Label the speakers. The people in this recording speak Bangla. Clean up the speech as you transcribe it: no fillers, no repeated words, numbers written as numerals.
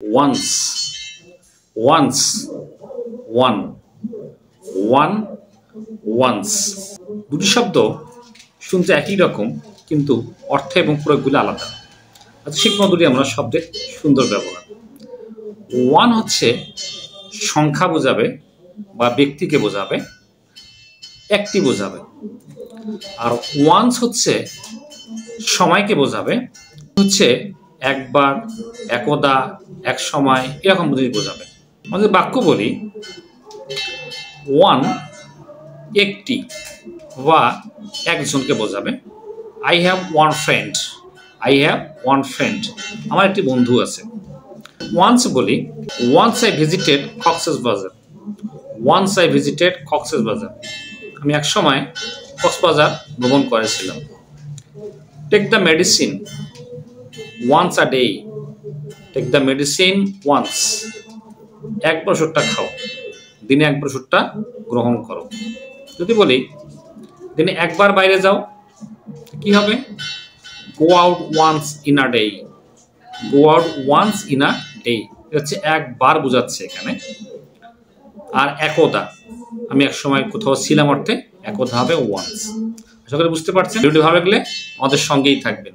Speaker 1: once, once, one, one, once। দুটি শব্দ শুনতে একই রকম কিন্তু অর্থ এবং প্রয়োগগুলো আলাদা। আচ্ছা, শিখব দুটি আমরা শব্দের সুন্দর ব্যবহার। ওয়ান হচ্ছে সংখ্যা বোঝাবে বা ব্যক্তিকে বোঝাবে, একটি বোঝাবে। আর ওয়ান্স হচ্ছে সময়কে বোঝাবে, হচ্ছে একবার, একদা, এক সময়, এরকম জিনিস বোঝাবে। আমাদের বাক্য বলি, ওয়ান একটি বা একজনকে বোঝাবে। I have one friend, I have one friend, আমার একটি বন্ধু আছে। ওয়ান্স বলি, once I visited Cox's Bazar, once I visited Cox's Bazar, আমি এক সময় কক্সবাজার ভ্রমণ করেছিলাম। Take the medicine once a day, take the medicine once, একবার ওষুধটা খাও, দিনে একবার ওষুধটা গ্রহণ করো। যদি বলি দিনে একবার বাইরে যাও, কি হবে? Go out once in a day, go out once in a day, হচ্ছে একবার বোঝাচ্ছে এখানে। আর একদা, আমি এক সময় কোথাও ছিলাম অর্থে একদা হবে ওয়ান্স। আশা করি বুঝতে পারছেন। ভিডিওটি ভালো লাগলে আমাদের সঙ্গেই থাকবেন।